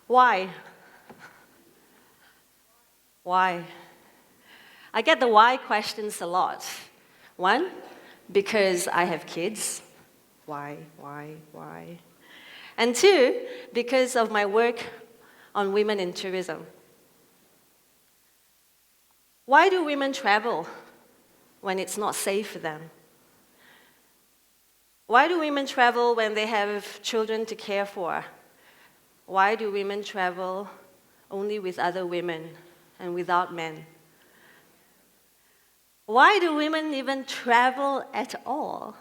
Why? Why? I get the why questions a lot. One, because I have kids. Why? And two, because of my work on women in tourism. Why do women travel when it's not safe for them? Why do women travel when they have children to care for? Why do women travel only with other women and without men? Why do women even travel at all?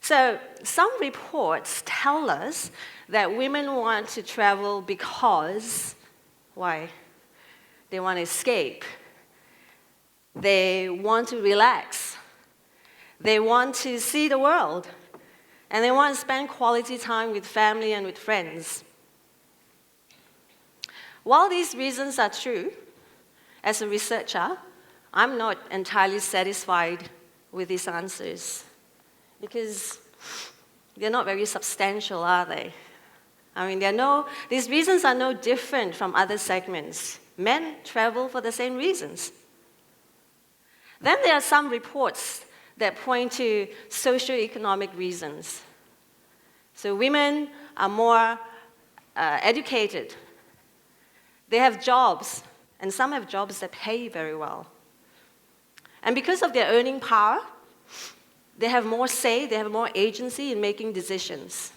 So, some reports tell us that women want to travel because, why? They want to escape. They want to relax. They want to see the world. And they want to spend quality time with family and with friends. While these reasons are true, as a researcher, I'm not entirely satisfied with these answers because they're not very substantial, are they? I mean, these reasons are no different from other segments. Men travel for the same reasons. Then there are some reports that point to socioeconomic reasons. So women are more educated. They have jobs, and some have jobs that pay very well. And because of their earning power, they have more say, they have more agency in making decisions.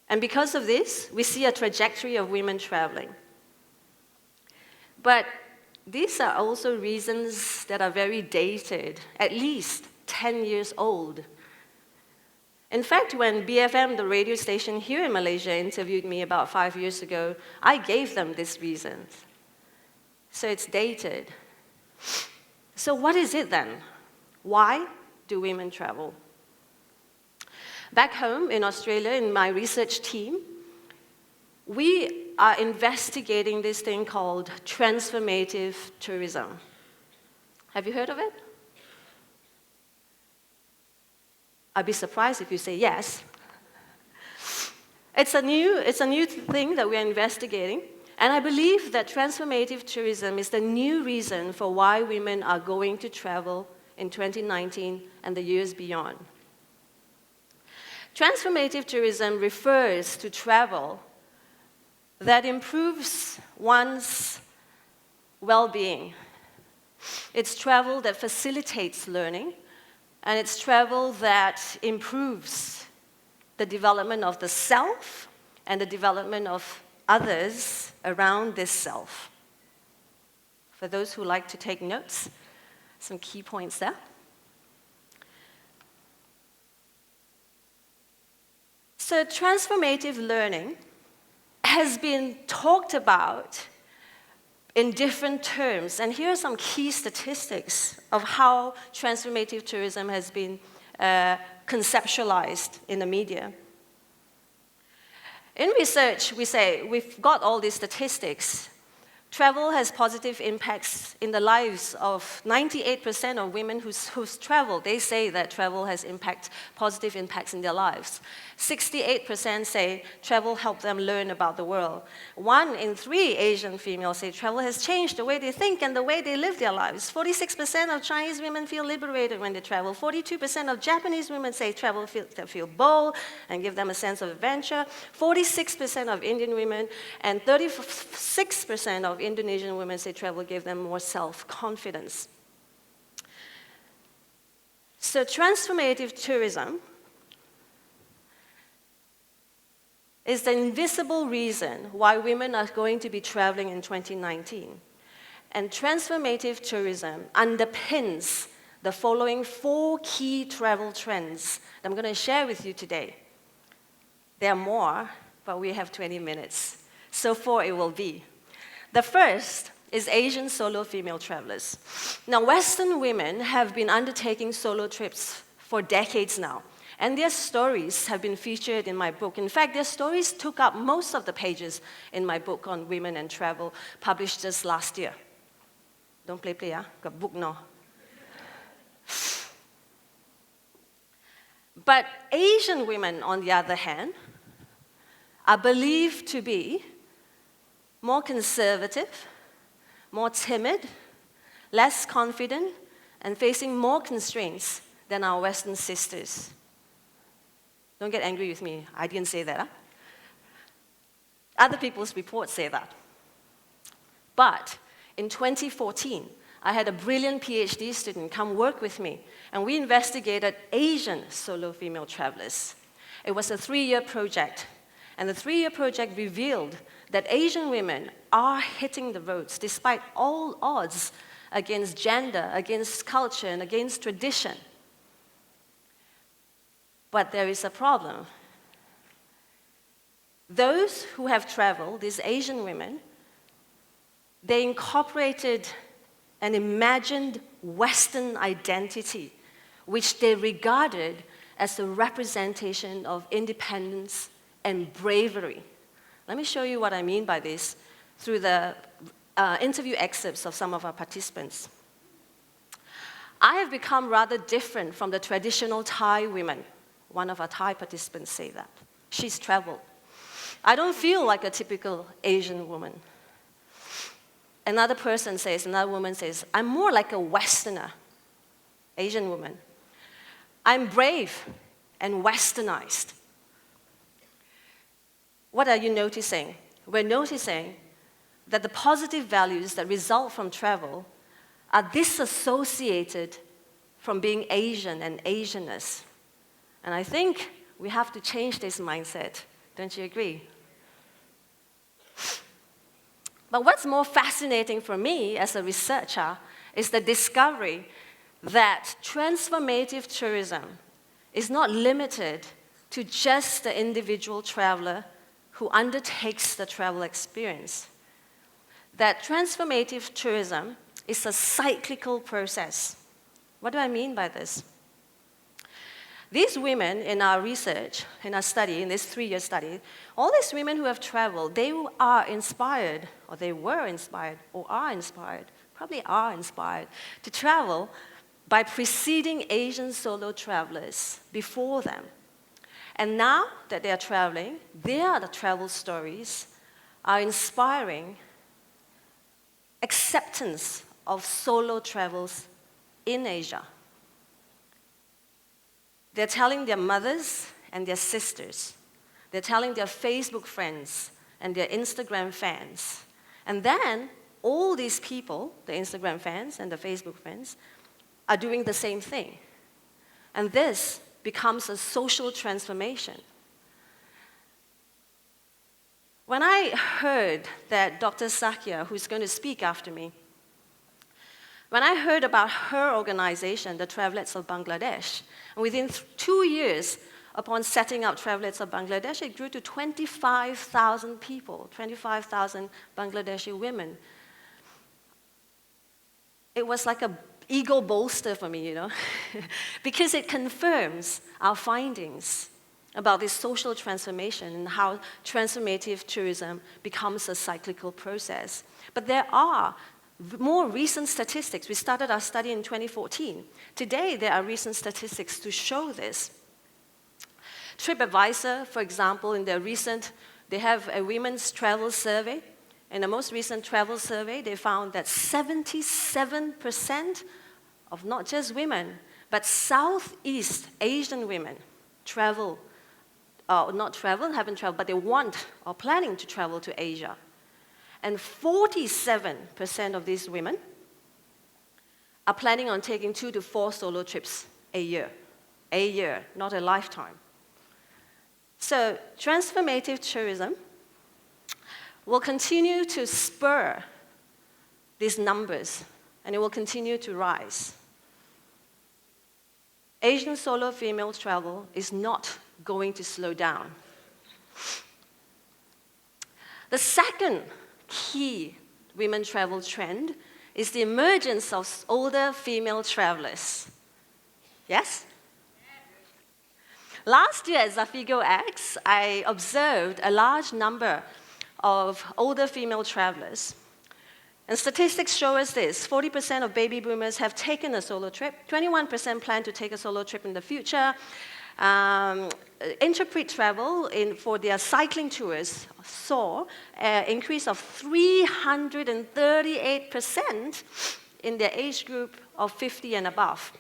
And because of this, we see a trajectory of women traveling. But these are also reasons that are very dated, at least 10 years old. In fact, when BFM, the radio station here in Malaysia, interviewed me about 5 years ago, I gave them these reasons. So it's dated. So what is it then? Why do women travel? Back home in Australia, in my research team, we are investigating this thing called transformative tourism. Have you heard of it? I'd be surprised if you say yes. It's a new thing that we're investigating, and I believe that transformative tourism is the new reason for why women are going to travel in 2019 and the years beyond. Transformative tourism refers to travel that improves one's well-being. It's travel that facilitates learning, and it's travel that improves the development of the self and the development of others around this self. For those who like to take notes, some key points there. So transformative learning has been talked about in different terms, and here are some key statistics of how transformative tourism has been conceptualized in the media. In research, we say we've got all these statistics. Travel has positive impacts in the lives of 98% of women who's traveled. They say that travel has positive impacts in their lives. 68% say travel helped them learn about the world. 1 in 3 Asian females say travel has changed the way they think and the way they live their lives. 46% of Chinese women feel liberated when they travel. 42% of Japanese women say travel feel bold and give them a sense of adventure. 46% of Indian women and 36% of Indonesian women say travel gave them more self-confidence. So transformative tourism is the invisible reason why women are going to be traveling in 2019. And transformative tourism underpins the following 4 key travel trends that I'm going to share with you today. There are more, but we have 20 minutes. So 4 it will be. The first is Asian solo female travelers. Now, Western women have been undertaking solo trips for decades now, and their stories have been featured in my book. In fact, their stories took up most of the pages in my book on women and travel, published just last year. Don't play, got book now. But Asian women, on the other hand, are believed to be more conservative, more timid, less confident, and facing more constraints than our Western sisters. Don't get angry with me, I didn't say that. Huh? Other people's reports say that. But in 2014, I had a brilliant PhD student come work with me, and we investigated Asian solo female travelers. It was a 3-year project, and the 3-year project revealed that Asian women are hitting the roads despite all odds against gender, against culture, and against tradition. But there is a problem. Those who have traveled, these Asian women, they incorporated an imagined Western identity, which they regarded as a representation of independence and bravery. Let me show you what I mean by this through the interview excerpts of some of our participants. I have become rather different from the traditional Thai women. One of our Thai participants say that. She's traveled. I don't feel like a typical Asian woman. Another woman says, I'm more like a Westerner, Asian woman. I'm brave and Westernized. What are you noticing? We're noticing that the positive values that result from travel are disassociated from being Asian and Asianness. And I think we have to change this mindset. Don't you agree? But what's more fascinating for me as a researcher is the discovery that transformative tourism is not limited to just the individual traveler who undertakes the travel experience. That transformative tourism is a cyclical process. What do I mean by this? These women in our research, in our study, in this 3-year study, all these women who have traveled, they are inspired, or they were inspired, or are inspired, probably are inspired, to travel by preceding Asian solo travelers before them. And now that they are traveling, their travel stories are inspiring acceptance of solo travels in Asia. They're telling their mothers and their sisters. They're telling their Facebook friends and their Instagram fans. And then all these people, the Instagram fans and the Facebook fans, are doing the same thing. And this becomes a social transformation. When I heard that Dr. Sakya, who's going to speak after me, when I heard about her organization, the Travelettes of Bangladesh, and within 2 years, upon setting up Travelettes of Bangladesh, it grew to 25,000 people, 25,000 Bangladeshi women. It was like an ego bolster for me, because it confirms our findings about this social transformation and how transformative tourism becomes a cyclical process. But there are more recent statistics. We started our study in 2014. Today, there are recent statistics to show this. TripAdvisor, for example, they have a women's travel survey. In the most recent travel survey, they found that 77% of not just women, but Southeast Asian women haven't traveled, but they want or planning to travel to Asia. And 47% of these women are planning on taking 2 to 4 solo trips a year. A year, not a lifetime. So transformative tourism will continue to spur these numbers, and it will continue to rise. Asian solo female travel is not going to slow down. The second key women travel trend is the emergence of older female travelers. Yes? Last year at ZafigoX, I observed a large number of older female travelers. And statistics show us this: 40% of baby boomers have taken a solo trip, 21% plan to take a solo trip in the future, Interpret Travel, for their cycling tours, saw an increase of 338% in their age group of 50 and above.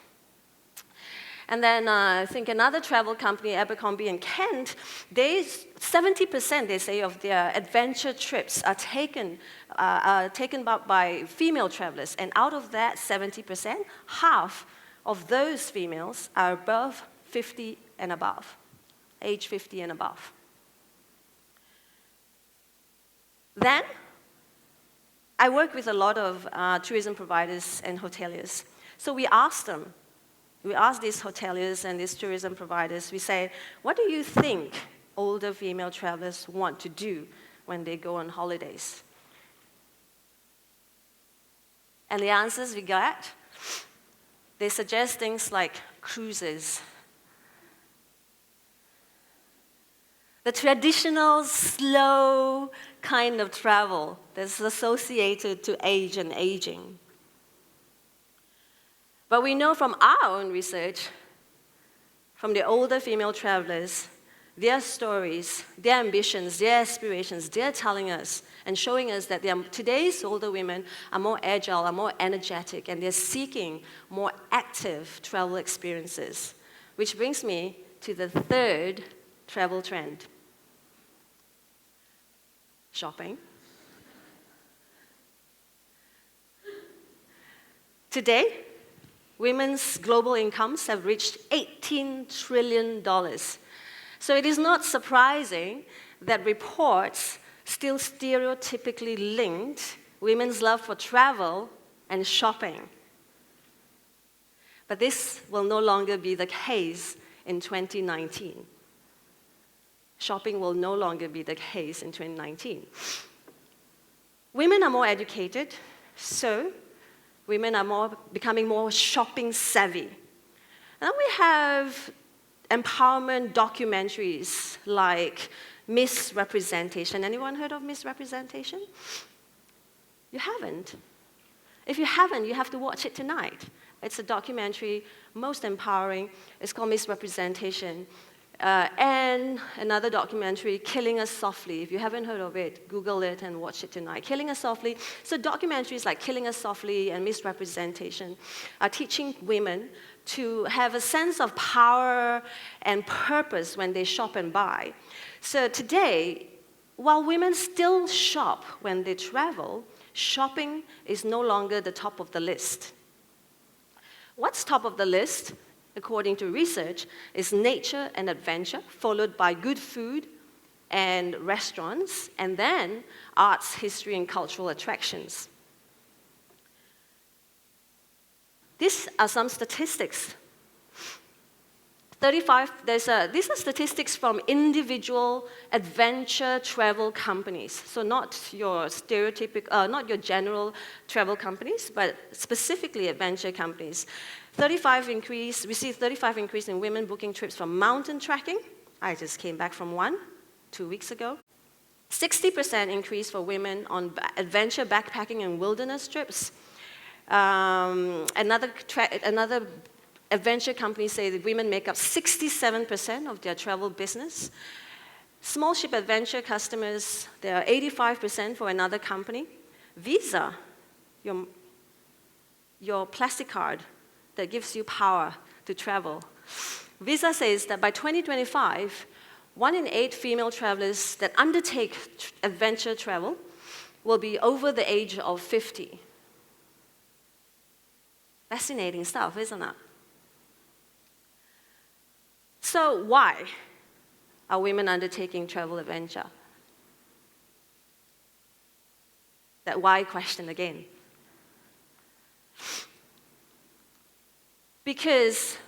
And then I think another travel company, Abercrombie and Kent, 70% they say of their adventure trips are taken by female travelers. And out of that 70%, half of those females are above 50 and above, age 50 and above. Then, I work with a lot of tourism providers and hoteliers. So we asked these hoteliers and these tourism providers, we say, what do you think older female travelers want to do when they go on holidays? And the answers we got, they suggest things like cruises. The traditional, slow kind of travel that's associated to age and aging. But we know from our own research, from the older female travelers, their stories, their ambitions, their aspirations, they're telling us and showing us that today's older women are more agile, are more energetic, and they're seeking more active travel experiences. Which brings me to the third travel trend. Shopping. Today, women's global incomes have reached $18 trillion. So it is not surprising that reports still stereotypically linked women's love for travel and shopping. But this will no longer be the case in 2019. Shopping will no longer be the case in 2019. Women are more educated, so women are becoming more shopping savvy. And we have empowerment documentaries like Misrepresentation. Anyone heard of Misrepresentation? You haven't. If you haven't, you have to watch it tonight. It's a documentary, most empowering. It's called Misrepresentation. And another documentary, Killing Us Softly. If you haven't heard of it, Google it and watch it tonight. Killing Us Softly. So documentaries like Killing Us Softly and Misrepresentation are teaching women to have a sense of power and purpose when they shop and buy. So today, while women still shop when they travel, shopping is no longer the top of the list. What's top of the list, according to research, is nature and adventure, followed by good food and restaurants, and then arts, history, and cultural attractions. These are some statistics. These are statistics from individual adventure travel companies. So not your not your general travel companies, but specifically adventure companies. We see 35 increase in women booking trips for mountain trekking. I just came back from one 2 weeks ago. 60% increase for women on adventure backpacking and wilderness trips. Another adventure company say that women make up 67% of their travel business. Small ship adventure customers, there are 85% for another company. Visa, your plastic card that gives you power to travel. Visa says that by 2025, 1 in 8 female travelers that undertake adventure travel will be over the age of 50. Fascinating stuff, isn't it? So why are women undertaking travel adventure? That why question again. Because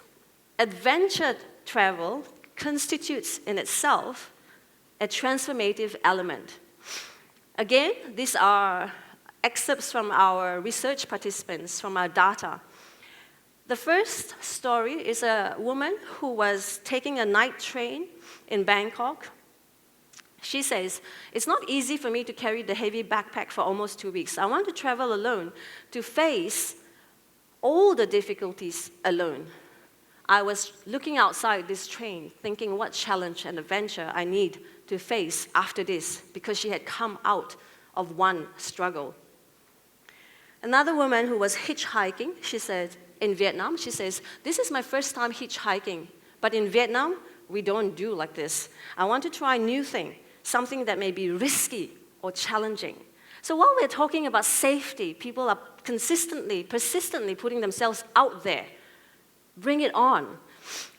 adventure travel constitutes in itself a transformative element. Again, these are excerpts from our research participants, from our data. The first story is a woman who was taking a night train in Bangkok. She says, "It's not easy for me to carry the heavy backpack for almost 2 weeks. I want to travel alone, to face all the difficulties alone. I was looking outside this train, thinking what challenge and adventure I need to face after this, because she had come out of one struggle. Another woman who was hitchhiking, she said, in Vietnam, she says, this is my first time hitchhiking, but in Vietnam, we don't do like this. I want to try a new thing, something that may be risky or challenging. So while we're talking about safety, people are persistently putting themselves out there. Bring it on.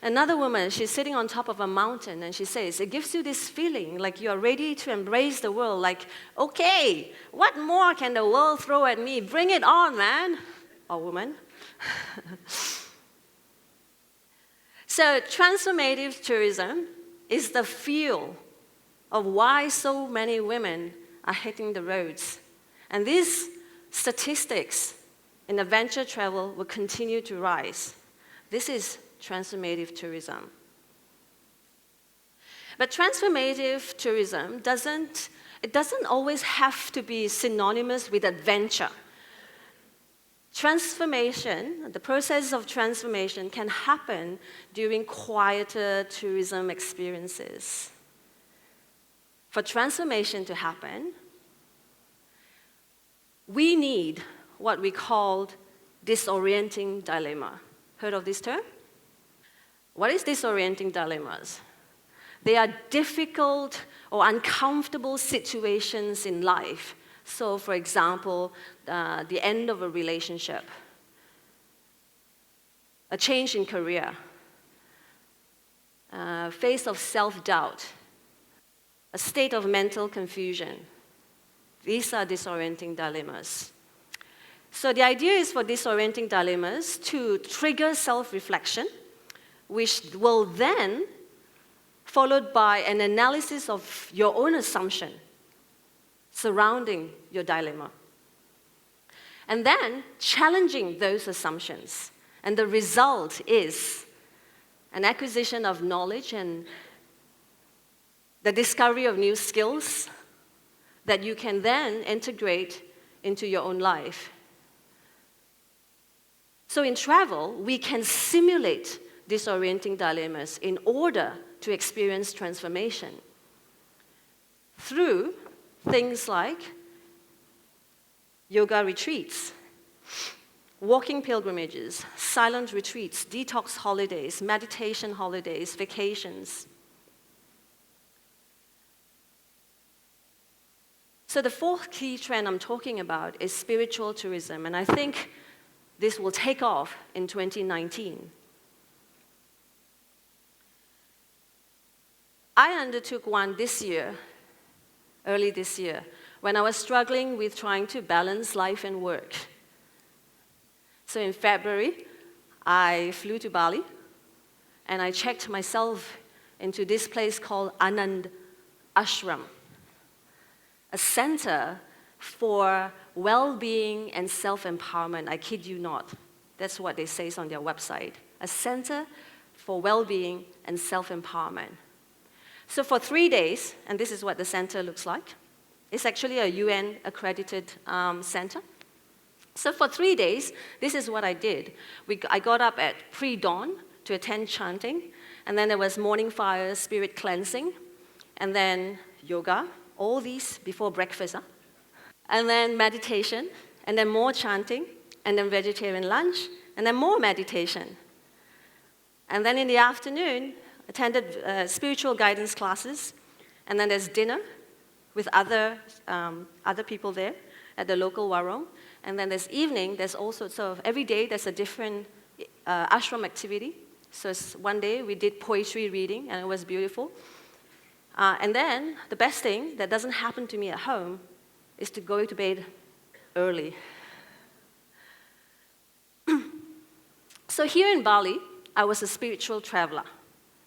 Another woman, she's sitting on top of a mountain, and she says, it gives you this feeling like you are ready to embrace the world, like, okay, what more can the world throw at me? Bring it on, man, or woman. So transformative tourism is the fuel of why so many women are hitting the roads. And these statistics in adventure travel will continue to rise. This is transformative tourism. But transformative tourism doesn't always have to be synonymous with adventure. Transformation, the process of transformation can happen during quieter tourism experiences. For transformation to happen, we need what we call disorienting dilemma. Heard of this term? What is disorienting dilemmas? They are difficult or uncomfortable situations in life. So, for example, the end of a relationship, a change in career, phase of self-doubt, a state of mental confusion. These are disorienting dilemmas. So the idea is for disorienting dilemmas to trigger self-reflection, which will then followed by an analysis of your own assumption surrounding your dilemma. And then challenging those assumptions. And the result is an acquisition of knowledge and the discovery of new skills that you can then integrate into your own life. So in travel, we can simulate disorienting dilemmas in order to experience transformation through things like yoga retreats, walking pilgrimages, silent retreats, detox holidays, meditation holidays, vacations. So the fourth key trend I'm talking about is spiritual tourism, and I think this will take off in 2019. I undertook one this year, early this year, when I was struggling with trying to balance life and work. So in February, I flew to Bali, and I checked myself into this place called Anand Ashram, a center for well-being and self-empowerment. I kid you not. That's what they say on their website. A center for well-being and self-empowerment. So for 3 days, and this is what the center looks like. It's actually a UN-accredited center. So for 3 days, this is what I did. I got up at pre-dawn to attend chanting, and then there was morning fire, spirit cleansing, and then yoga, all these before breakfast. And then meditation, and then more chanting, and then vegetarian lunch, and then more meditation. And then in the afternoon, attended spiritual guidance classes, and then there's dinner with other people there at the local warung. And then there's evening, there's also, so every day there's a different ashram activity. So one day we did poetry reading, and it was beautiful. And then the best thing that doesn't happen to me at home is to go to bed early. So here in Bali, I was a spiritual traveler.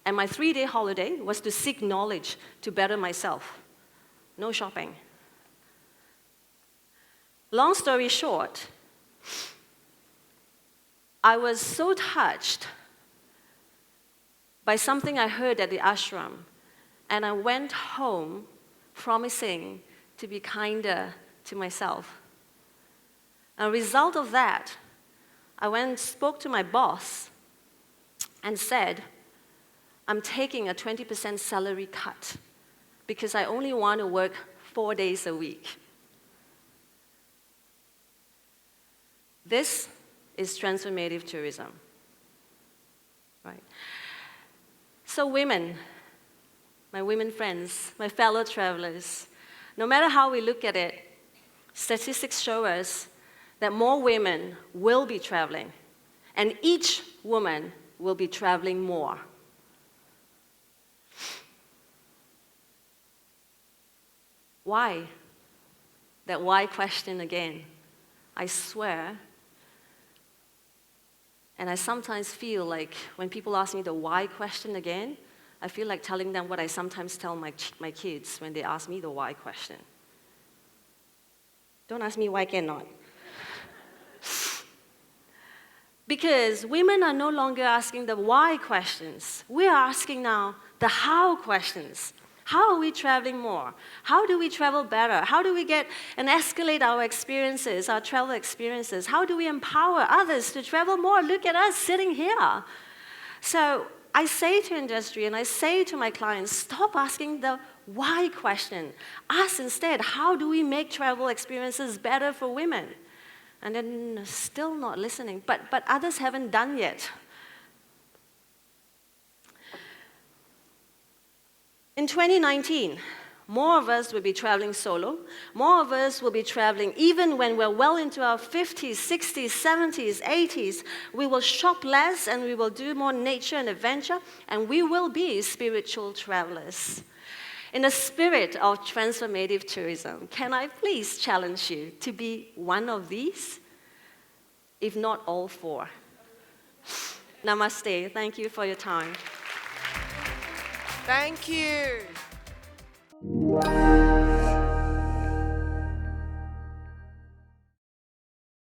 And my 3-day holiday was to seek knowledge to better myself. No shopping. Long story short, I was so touched by something I heard at the ashram, and I went home promising to be kinder to myself. As a result of that, I went and spoke to my boss, and said, I'm taking a 20% salary cut because I only want to work 4 days a week. This is transformative tourism, right? So women, my women friends, my fellow travelers, no matter how we look at it, statistics show us that more women will be traveling, and each woman will be traveling more. Why? That why question again. I swear, and I sometimes feel like when people ask me the why question again, I feel like telling them what I sometimes tell my kids when they ask me the why question. Don't ask me why cannot. Because women are no longer asking the why questions. We are asking now the how questions. How are we traveling more? How do we travel better? How do we get and escalate our experiences, our travel experiences? How do we empower others to travel more? Look at us sitting here. So I say to industry and I say to my clients, stop asking the why question. Ask instead, how do we make travel experiences better for women? And then still not listening, but others haven't done yet. In 2019, more of us will be traveling solo. More of us will be traveling even when we're well into our 50s, 60s, 70s, 80s. We will shop less and we will do more nature and adventure, and we will be spiritual travelers. In the spirit of transformative tourism, can I please challenge you to be one of these, if not all four? Namaste. Thank you for your time. Thank you.